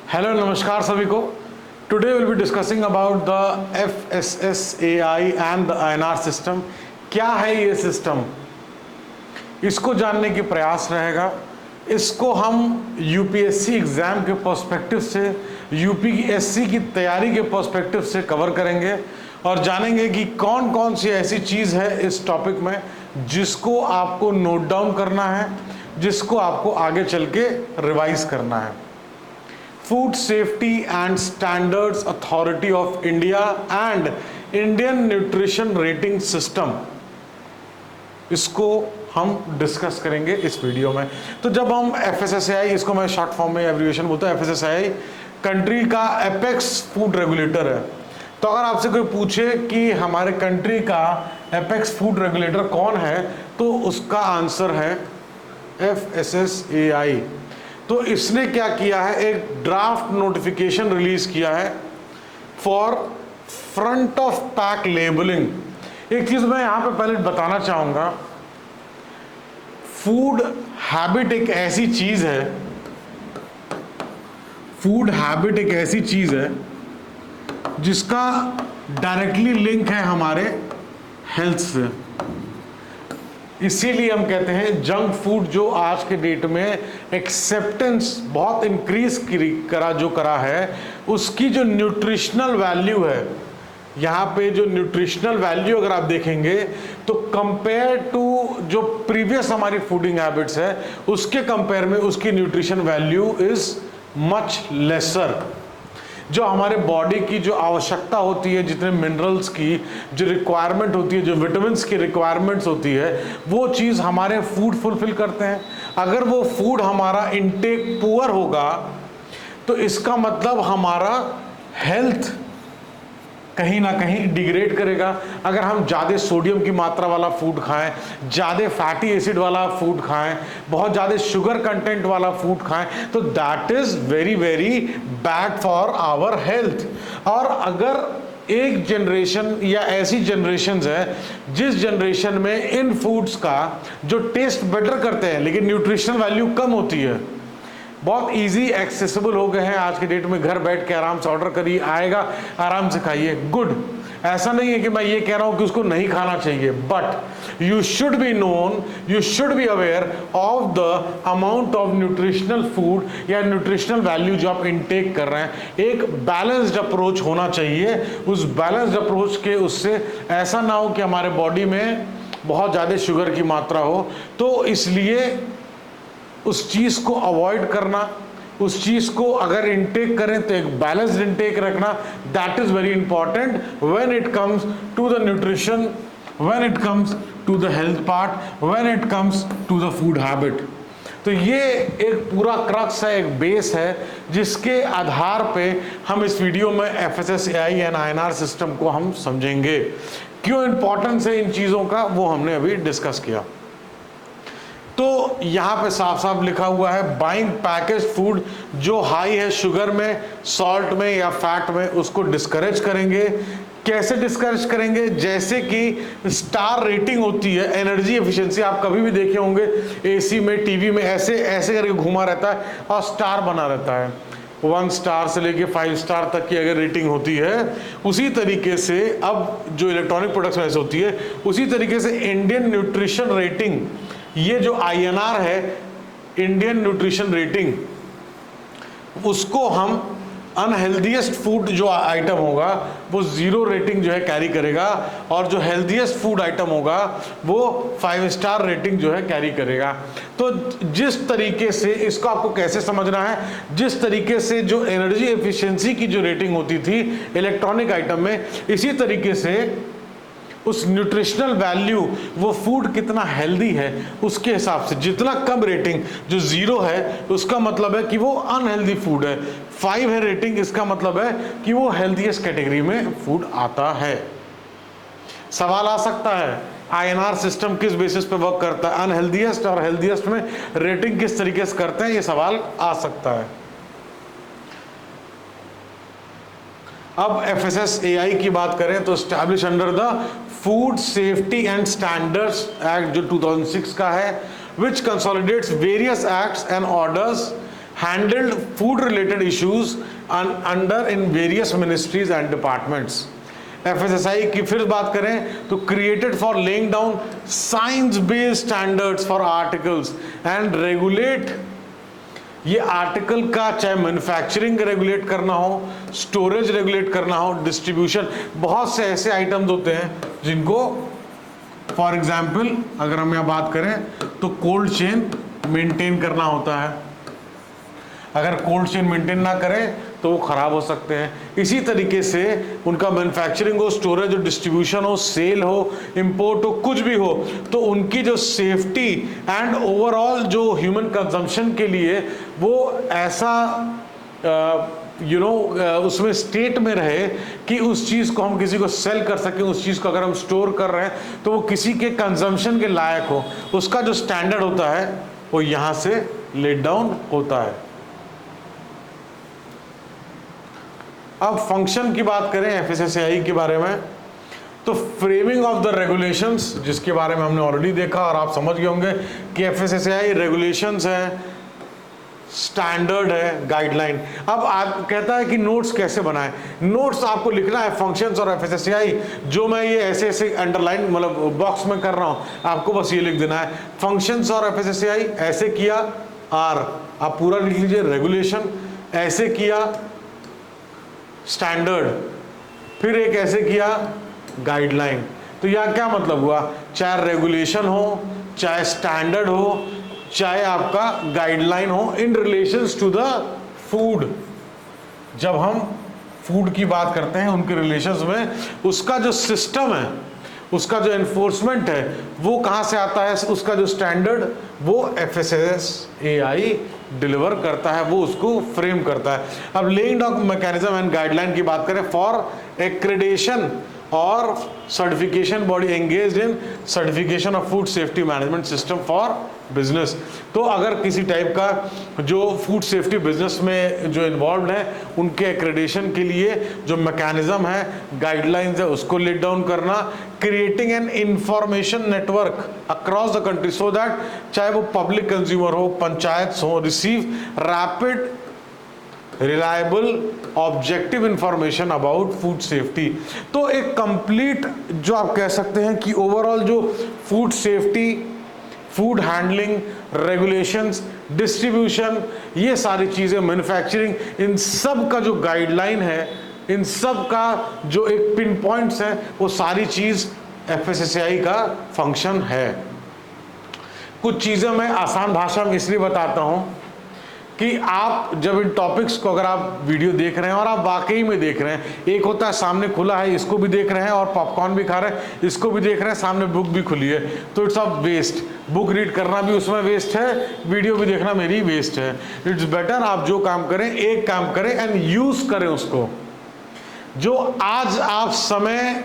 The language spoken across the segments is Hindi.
हेलो नमस्कार सभी को। Today will be discussing about the FSSAI and the INR system. क्या है ये सिस्टम, इसको जानने की प्रयास रहेगा। इसको हम यूपीएससी एग्ज़ाम के पर्सपेक्टिव से, यूपीएससी की तैयारी के पर्सपेक्टिव से कवर करेंगे और जानेंगे कि कौन कौन सी ऐसी चीज़ है इस टॉपिक में जिसको आपको नोट डाउन करना है, जिसको आपको आगे चल के रिवाइज करना है। Food safety and standards authority of India and Indian nutrition rating system, इसको हम डिस्कस करेंगे इस वीडियो में। तो जब हम FSSAI, इसको मैं शॉर्ट फॉर्म में एब्रिविएशन बोलता हूँ, FSSAI कंट्री का एपेक्स फूड रेगुलेटर है। तो अगर आपसे कोई पूछे कि हमारे कंट्री का एपेक्स फूड रेगुलेटर कौन है, तो उसका आंसर है FSSAI। तो इसने क्या किया है, एक ड्राफ्ट नोटिफिकेशन रिलीज किया है for front of pack labelling. एक चीज मैं यहां पे पहले बताना चाहूंगा, फूड हैबिट एक ऐसी चीज है, फूड हैबिट एक ऐसी चीज है जिसका डायरेक्टली लिंक है हमारे हेल्थ से। इसीलिए हम कहते हैं जंक फूड जो आज के डेट में एक्सेप्टेंस बहुत इंक्रीज करा है, उसकी जो न्यूट्रिशनल वैल्यू है, यहाँ पे जो न्यूट्रिशनल वैल्यू अगर आप देखेंगे तो कंपेयर टू जो प्रीवियस हमारी फूडिंग हैबिट्स है, उसके कंपेयर में उसकी nutrition value is much laser. जो हमारे बॉडी की जो आवश्यकता होती है, जितने मिनरल्स की जो रिक्वायरमेंट होती है, जो विटामिन्स की रिक्वायरमेंट्स होती है, वो चीज़ हमारे फूड फुलफिल करते हैं। अगर वो फूड हमारा इनटेक पुअर होगा तो इसका मतलब हमारा हेल्थ कहीं ना कहीं डिग्रेड करेगा। अगर हम ज़्यादा सोडियम की मात्रा वाला फूड खाएं, ज़्यादा फैटी एसिड वाला फूड खाएं, बहुत ज़्यादा शुगर कंटेंट वाला फूड खाएं, तो that is very very bad for our health. और अगर एक जनरेशन या ऐसी जनरेशन्स है जिस जनरेशन में इन फूड्स का जो टेस्ट बेटर करते हैं लेकिन न्यूट्रिशनल वैल्यू कम होती है, बहुत इजी एक्सेसिबल हो गए हैं आज के डेट में, घर बैठ के आराम से ऑर्डर करिए, आएगा, आराम से खाइए, गुड। ऐसा नहीं है कि मैं ये कह रहा हूं कि उसको नहीं खाना चाहिए, but you should be known, you should be aware of the amount of nutritional food या न्यूट्रिशनल वैल्यू जो आप इनटेक कर रहे हैं। एक बैलेंस्ड अप्रोच होना चाहिए। उस बैलेंस्ड अप्रोच के उससे ऐसा ना हो कि हमारे बॉडी में बहुत ज़्यादा शुगर की मात्रा हो। तो इसलिए उस चीज़ को अवॉइड करना, उस चीज़ को अगर इनटेक करें तो एक बैलेंस्ड इनटेक रखना, that is very important when it comes to the nutrition, when it comes to the health part, when it comes to the food habit. तो ये एक पूरा क्रक्स है, एक बेस है, जिसके आधार पे हम इस वीडियो में FSSAI एंड INR सिस्टम को हम समझेंगे। क्यों इंपॉर्टेंस है इन चीज़ों का, वो हमने अभी डिस्कस किया। तो यहाँ पे साफ साफ लिखा हुआ है, बाइंग पैकेज फूड जो हाई है शुगर में, सॉल्ट में या फैट में, उसको डिस्करेज करेंगे। कैसे डिस्करेज करेंगे? जैसे कि स्टार रेटिंग होती है, एनर्जी एफिशिएंसी, आप कभी भी देखे होंगे AC में, TV में, ऐसे ऐसे करके घुमा रहता है और स्टार बना रहता है। 1 स्टार से लेके 5 स्टार तक की अगर रेटिंग होती है, उसी तरीके से अब जो इलेक्ट्रॉनिक प्रोडक्ट्स में ऐसे होती है, उसी तरीके से इंडियन न्यूट्रिशन रेटिंग, ये जो INR है, इंडियन न्यूट्रिशन रेटिंग, उसको हम अनहेल्दीएस्ट फूड जो आइटम होगा वो 0 रेटिंग जो है कैरी करेगा, और जो हेल्दीएस्ट फूड आइटम होगा वो 5 स्टार रेटिंग जो है कैरी करेगा। तो जिस तरीके से इसको आपको कैसे समझना है, जिस तरीके से जो एनर्जी एफिशिएंसी की जो रेटिंग होती थी इलेक्ट्रॉनिक आइटम में, इसी तरीके से उस न्यूट्रिशनल वैल्यू, वो फूड कितना हेल्दी है उसके हिसाब से, जितना कम रेटिंग, जो 0 है उसका मतलब है कि वो अनहेल्दी फूड है, 5 है रेटिंग, इसका मतलब है कि वो हेल्दीएस्ट कैटेगरी में फूड आता है। सवाल आ सकता है INR सिस्टम किस बेसिस पे वर्क करता है, अनहेल्दीएस्ट और हेल्दीएस्ट में रेटिंग किस तरीके से करते हैं, ये सवाल आ सकता है। अब FSSAI की बात करें तो establish under the food safety and standards act जो 2006 का है, which consolidates various acts and orders handled food related issues under in various ministries and departments. FSSAI की फिर बात करें तो created for laying down science based standards for articles and regulate, ये आर्टिकल का चाहे मैन्युफैक्चरिंग रेगुलेट करना हो, स्टोरेज रेगुलेट करना हो, डिस्ट्रीब्यूशन, बहुत से ऐसे आइटम्स होते हैं जिनको फॉर एग्जाम्पल अगर हम यहाँ बात करें तो कोल्ड चेन मेंटेन करना होता है। अगर कोल्ड चेन मेंटेन ना करें तो वो खराब हो सकते हैं। इसी तरीके से उनका मैन्युफैक्चरिंग हो, स्टोरेज हो, डिस्ट्रीब्यूशन हो, सेल हो, इंपोर्ट हो, कुछ भी हो, तो उनकी जो सेफ्टी एंड ओवरऑल जो ह्यूमन कंजम्पशन के लिए वो ऐसा उसमें स्टेट में रहे कि उस चीज़ को हम किसी को सेल कर सकें, उस चीज़ को अगर हम स्टोर कर रहे हैं तो वो किसी के कंजम्पशन के लायक हो, उसका जो स्टैंडर्ड होता है वो यहाँ से लेट डाउन होता है। अब फंक्शन की बात करें एफएसएसएआई के बारे में, तो फ्रेमिंग ऑफ द रेगुलेशंस, जिसके बारे में हमने ऑलरेडी देखा और आप समझ गए होंगे कि एफएसएसएआई रेगुलेशंस है, स्टैंडर्ड है, गाइडलाइन। अब आप कहता है कि नोट्स कैसे बनाएं। नोट्स आपको लिखना है फंक्शंस और एफएसएसएआई, जो मैं ये ऐसे ऐसे अंडरलाइन मतलब बॉक्स में कर रहा हूं, आपको बस ये लिख देना है फंक्शंस और एफएसएसएआई ऐसे किया, आर आप पूरा लिख लीजिए, रेगुलेशन ऐसे किया, स्टैंडर्ड फिर एक ऐसे किया, गाइडलाइन। तो यह क्या मतलब हुआ, चाहे रेगुलेशन हो, चाहे स्टैंडर्ड हो, चाहे आपका गाइडलाइन हो इन रिलेशंस टू द फूड। जब हम फूड की बात करते हैं उनके रिलेशंस में, उसका जो सिस्टम है, उसका जो एनफोर्समेंट है वो कहाँ से आता है, उसका जो स्टैंडर्ड वो एफएसएसएआई डिलीवर करता है, वो उसको फ्रेम करता है। अब laying down mechanism and guideline की बात करें फॉर एक्रेडिटेशन और certification body engaged in certification of food safety management system for business. तो अगर किसी टाइप का जो फूड सेफ्टी बिजनेस में जो इन्वॉल्व है उनके एक्रेडिटेशन के लिए जो मैकेनिज्म है, गाइडलाइंस है, उसको लेट डाउन करना। Creating an information network across the country so that चाहे वो पब्लिक कंज्यूमर हो, पंचायत हो, receive rapid reliable objective information about food safety. तो एक कंप्लीट जो आप कह सकते हैं कि ओवरऑल जो food safety, food handling, regulations, distribution, ये सारी चीज़ें, मैन्युफैक्चरिंग, इन सब का जो गाइडलाइन है, इन सब का जो एक पिन पॉइंट्स है, वो सारी चीज़ एफएसएसएआई का फंक्शन है। कुछ चीज़ें मैं आसान भाषा में इसलिए बताता हूँ कि आप जब इन टॉपिक्स को अगर आप वीडियो देख रहे हैं और आप वाकई में देख रहे हैं, एक होता है सामने खुला है इसको भी देख रहे हैं और पॉपकॉर्न भी खा रहे हैं इसको भी देख रहे हैं, सामने बुक भी खुली है, तो it's of waste. Book read करना भी उसमें वेस्ट है, वीडियो भी देखना मेरी वेस्ट है। इट्स बेटर आप जो काम करें, एक काम करें एंड यूज करें उसको। जो आज आप समय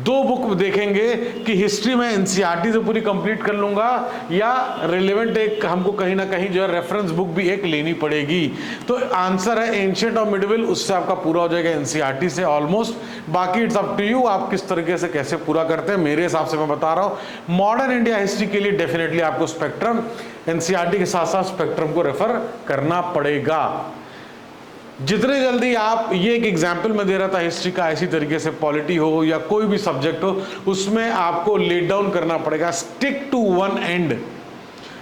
2 बुक देखेंगे कि हिस्ट्री में एनसीईआरटी से पूरी कंप्लीट कर लूंगा या रिलेवेंट एक हमको कहीं ना कहीं जो है रेफरेंस बुक भी एक लेनी पड़ेगी। तो आंसर है एंशिएंट और मिडिवल, उससे आपका पूरा हो जाएगा एनसीईआरटी से ऑलमोस्ट। बाकी इट्स अप टू यू, आप किस तरीके से कैसे पूरा करते हैं। मेरे हिसाब से मैं बता रहा हूँ मॉडर्न इंडिया हिस्ट्री के लिए डेफिनेटली आपको स्पेक्ट्रम, एनसीईआरटी के साथ साथ स्पेक्ट्रम को रेफर करना पड़ेगा। जितने जल्दी आप, ये एक एग्जाम्पल में दे रहा था हिस्ट्री का, इसी तरीके से पॉलिटी हो या कोई भी सब्जेक्ट हो, उसमें आपको लेट डाउन करना पड़ेगा। Stick to one end,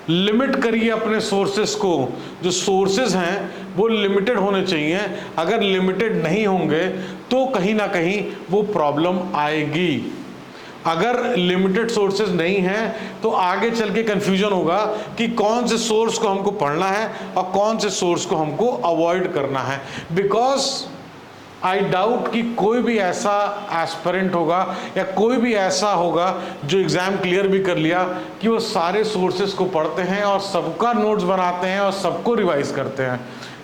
limit करिए अपने सोर्सेस को। जो सोर्सेज हैं वो लिमिटेड होने चाहिए, अगर लिमिटेड नहीं होंगे तो कहीं ना कहीं वो प्रॉब्लम आएगी। अगर लिमिटेड सोर्सेज नहीं हैं तो आगे चल के कंफ्यूजन होगा कि कौन से सोर्स को हमको पढ़ना है और कौन से सोर्स को हमको अवॉइड करना है। बिकॉज आई डाउट कि कोई भी ऐसा एस्पिरेंट होगा या कोई भी ऐसा होगा जो एग्जाम क्लियर भी कर लिया कि वो सारे सोर्सेज को पढ़ते हैं और सबका नोट्स बनाते हैं और सबको रिवाइज करते हैं।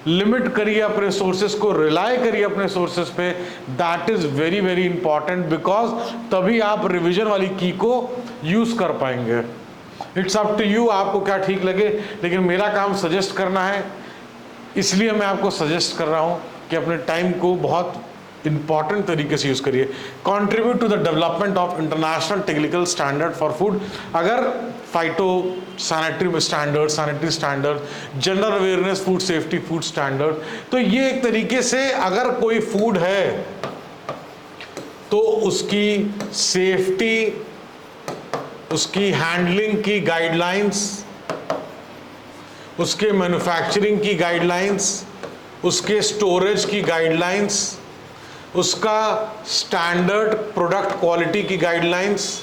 लिमिट करिए अपने सोर्सेस को, रिलाय करिए अपने सोर्सेस पे, that is very very important, because तभी आप रिवीजन वाली की को यूज कर पाएंगे। इट्स अप टू यू, आपको क्या ठीक लगे, लेकिन मेरा काम सजेस्ट करना है, इसलिए मैं आपको सजेस्ट कर रहा हूँ कि अपने टाइम को बहुत इंपॉर्टेंट तरीके से यूज करिए। Contribute to the development of international technical standard for food. अगर phytosanitary standard, sanitary standard, general awareness, food safety, food standard, तो ये एक तरीके से अगर कोई फूड है तो उसकी सेफ्टी, उसकी हैंडलिंग की गाइडलाइंस, उसके मैन्युफैक्चरिंग की गाइडलाइंस, उसके स्टोरेज की गाइडलाइंस, उसका स्टैंडर्ड प्रोडक्ट क्वालिटी की गाइडलाइंस,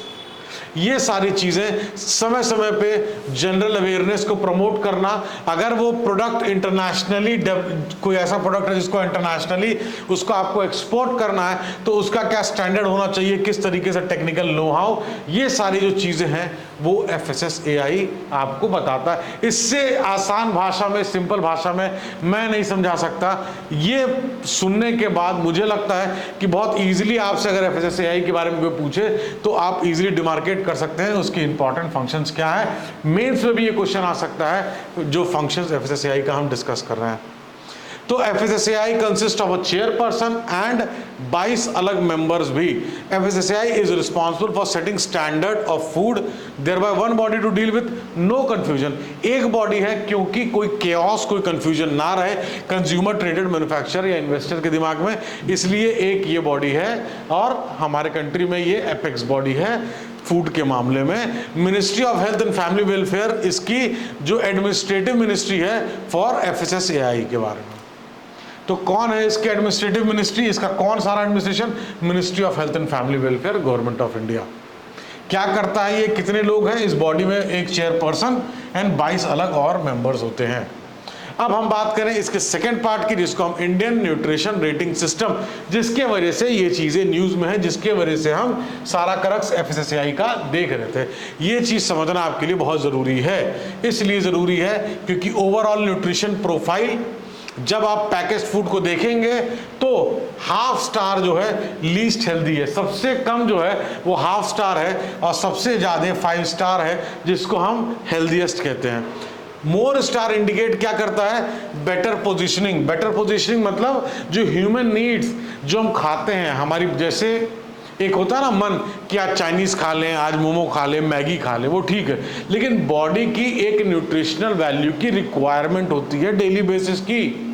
ये सारी चीज़ें समय समय पे जनरल अवेयरनेस को प्रमोट करना। अगर वो प्रोडक्ट इंटरनेशनली, कोई ऐसा प्रोडक्ट है जिसको इंटरनेशनली उसको आपको एक्सपोर्ट करना है, तो उसका क्या स्टैंडर्ड होना चाहिए, किस तरीके से टेक्निकल नो हाउ, ये सारी जो चीज़ें हैं वो FSSAI आपको बताता है। इससे आसान भाषा में, सिंपल भाषा में मैं नहीं समझा सकता। ये सुनने के बाद मुझे लगता है कि बहुत ईजिली आपसे अगर FSSAI के बारे में कोई पूछे तो आप ईजिली डिमार्केट कर सकते हैं उसकी इंपॉर्टेंट फंक्शंस क्या है। मेंस में भी ये क्वेश्चन आ सकता है जो फंक्शंस FSSAI का हम डिस्कस कर रहे हैं। तो FSSAI consist of a chairperson and 22 अलग मेंबर्स भी। FSSAI is responsible for setting standard of food, thereby one body to deal with no confusion. एक बॉडी है क्योंकि कोई केओस, कोई कंफ्यूजन ना रहे कंज्यूमर, ट्रेडेड, मैन्युफैक्चरर या इन्वेस्टर के दिमाग में, इसलिए एक ये बॉडी है। और हमारे कंट्री में ये एपेक्स बॉडी है फूड के मामले में। Ministry of health and family welfare इसकी जो एडमिनिस्ट्रेटिव मिनिस्ट्री है फॉर FSSAI के बारे में। तो कौन है इसकी एडमिनिस्ट्रेटिव मिनिस्ट्री, इसका कौन सारा administration? Ministry of health and family welfare, government of India. क्या करता है ये, कितने लोग हैं इस बॉडी में? एक चेयरपर्सन एंड 22 अलग और मेंबर्स होते हैं। अब हम बात करें इसके सेकंड पार्ट की, जिसको हम इंडियन न्यूट्रिशन रेटिंग सिस्टम, जिसके वजह से ये चीज़ें न्यूज़ में है, जिसके वजह से हम सारा क्रक्स FSSAI का देख रहे थे। ये चीज़ समझना आपके लिए बहुत ज़रूरी है। इसलिए ज़रूरी है क्योंकि ओवरऑल न्यूट्रिशन प्रोफाइल जब आप पैकेज फूड को देखेंगे तो हाफ स्टार जो है लीस्ट हेल्दी है, सबसे कम जो है वो हाफ स्टार है, और सबसे ज़्यादा 5 स्टार है जिसको हम हेल्दीएस्ट कहते हैं। मोर स्टार इंडिकेट क्या करता है? Better positioning. बेटर पोजीशनिंग मतलब जो ह्यूमन नीड्स जो हम खाते हैं, हमारी जैसे एक होता है ना मन कि आज चाइनीज़ खा लें, आज मोमो खा लें, मैगी खा लें, वो ठीक है, लेकिन बॉडी की एक न्यूट्रिशनल वैल्यू की रिक्वायरमेंट होती है डेली बेसिस की।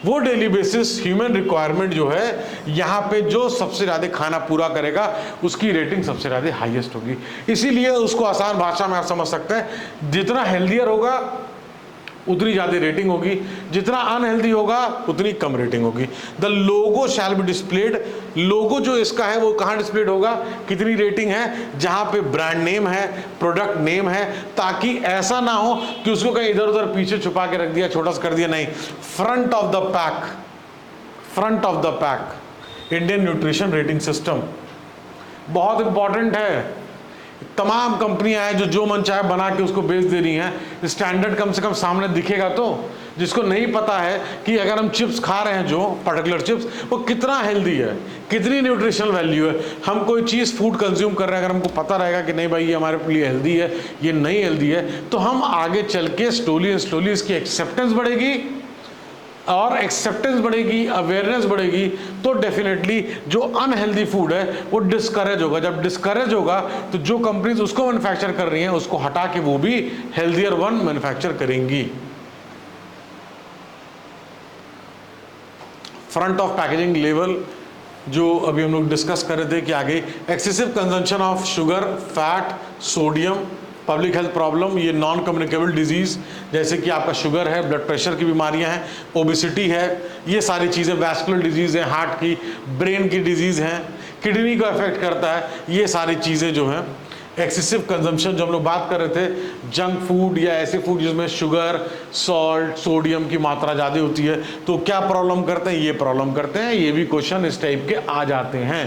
वो डेली बेसिस ह्यूमन रिक्वायरमेंट जो है, यहाँ पे जो सबसे ज़्यादा खाना पूरा करेगा उसकी रेटिंग सबसे ज़्यादा हाईएस्ट होगी। इसीलिए उसको आसान भाषा में आप समझ सकते हैं, जितना हेल्दियर होगा उतनी ज़्यादा रेटिंग होगी, जितना अनहेल्दी होगा उतनी कम रेटिंग होगी। The logo shall be displayed. Logo जो इसका है वो कहाँ डिस्प्लेड होगा, कितनी रेटिंग है, जहाँ पे ब्रांड नेम है, प्रोडक्ट नेम है, ताकि ऐसा ना हो कि उसको कहीं इधर उधर पीछे छुपा के रख दिया, छोटा सा कर दिया, नहीं, front of the pack, front of the pack Indian nutrition rating system बहुत इंपॉर्टेंट है। तमाम कंपनियां हैं जो मन चाहे बना के उसको बेच दे रही हैं, स्टैंडर्ड कम से कम सामने दिखेगा तो। जिसको नहीं पता है कि अगर हम चिप्स खा रहे हैं, जो पर्टिकुलर चिप्स, वो कितना हेल्दी है, कितनी न्यूट्रिशनल वैल्यू है, हम कोई चीज़ फूड कंज्यूम कर रहे हैं, अगर हमको पता रहेगा कि नहीं भाई ये हमारे लिए हेल्दी है, ये नहीं हेल्दी है, तो हम आगे चल के स्लोली इसकी एक्सेप्टेंस बढ़ेगी, और एक्सेप्टेंस बढ़ेगी, अवेयरनेस बढ़ेगी, तो डेफिनेटली जो अनहेल्दी फूड है वो डिस्करेज होगा। जब डिस्करेज होगा तो जो कंपनीज उसको मैन्युफैक्चर कर रही हैं उसको हटा के वो भी हेल्दियर वन मैन्युफैक्चर करेंगी। फ्रंट ऑफ पैकेजिंग लेवल जो अभी हम लोग डिस्कस कर रहे थे कि आगे excessive consumption of sugar, fat, sodium, public health problem, ये नॉन कम्युनिकेबल डिजीज़ जैसे कि आपका शुगर है, ब्लड प्रेशर की बीमारियां हैं, ओबिसिटी है, ये सारी चीज़ें, वैस्कुलर डिजीज़ है, हार्ट की, ब्रेन की डिजीज़ हैं, किडनी को अफेक्ट करता है, ये सारी चीज़ें जो हैं एक्सेसिव कंजम्पशन, जो हम लोग बात कर रहे थे, जंक फूड या ऐसे फूड जिसमें शुगर, सॉल्ट, सोडियम की मात्रा ज़्यादा होती है, तो क्या प्रॉब्लम करते हैं? ये प्रॉब्लम करते हैं। ये भी क्वेश्चन इस टाइप के आ जाते हैं,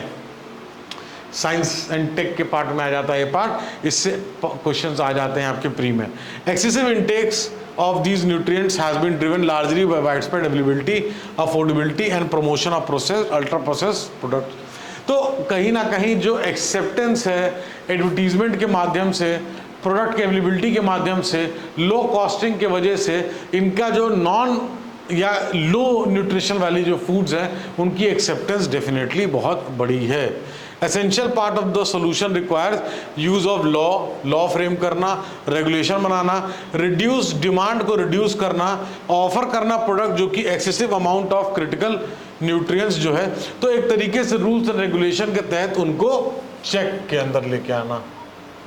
साइंस एंड टेक के पार्ट में आ जाता है ये पार्ट, इससे क्वेश्चंस आ जाते हैं आपके प्री में। Excessive Intex of these nutrients has been driven largely by widespread availability, affordability and promotion of processed, ultra processed products. तो कहीं ना कहीं जो एक्सेप्टेंस है एडवर्टीजमेंट के माध्यम से, प्रोडक्ट के अवेलेबिलिटी के माध्यम से, लो कॉस्टिंग के वजह से, इनका जो नॉन या लो न्यूट्रिशन वाली जो फूड्स हैं उनकी एक्सेप्टेंस डेफिनेटली बहुत बड़ी है। Essential part of the solution requires use of law frame करना, रेगुलेशन बनाना, रिड्यूस डिमांड को रिड्यूस करना, ऑफर करना प्रोडक्ट जो कि excessive amount of critical nutrients जो है, तो एक तरीके से रूल्स एंड रेगुलेशन के तहत उनको चेक के अंदर लेके आना,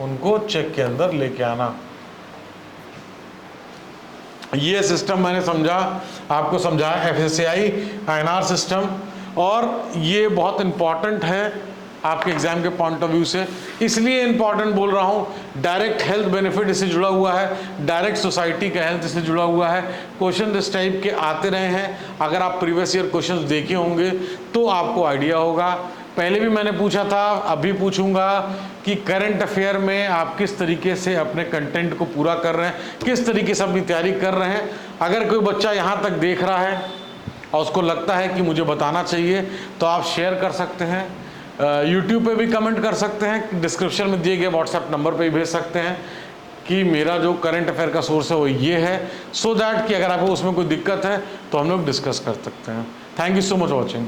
उनको चेक के अंदर लेके आना। ये सिस्टम मैंने समझा, आपको समझाया FSSAI INR सिस्टम, और ये बहुत इंपॉर्टेंट है आपके एग्जाम के पॉइंट ऑफ व्यू से। इसलिए इंपॉर्टेंट बोल रहा हूँ, डायरेक्ट हेल्थ बेनिफिट इससे जुड़ा हुआ है, डायरेक्ट सोसाइटी का हेल्थ इससे जुड़ा हुआ है। क्वेश्चन इस टाइप के आते रहे हैं, अगर आप प्रीवियस ईयर क्वेश्चन देखे होंगे तो आपको आइडिया होगा। पहले भी मैंने पूछा था, अभी पूछूंगा कि करंट अफेयर में आप किस तरीके से अपने कंटेंट को पूरा कर रहे हैं, किस तरीके से अपनी तैयारी कर रहे हैं। अगर कोई बच्चा यहाँ तक देख रहा है और उसको लगता है कि मुझे बताना चाहिए, तो आप शेयर कर सकते हैं, यूट्यूब पे भी कमेंट कर सकते हैं, डिस्क्रिप्शन में दिए गए व्हाट्सएप नंबर पे भी भेज सकते हैं कि मेरा जो करंट अफेयर का सोर्स है वो ये है, सो दैट कि अगर आपको उसमें कोई दिक्कत है तो हम लोग डिस्कस कर सकते हैं। Thank you so much watching.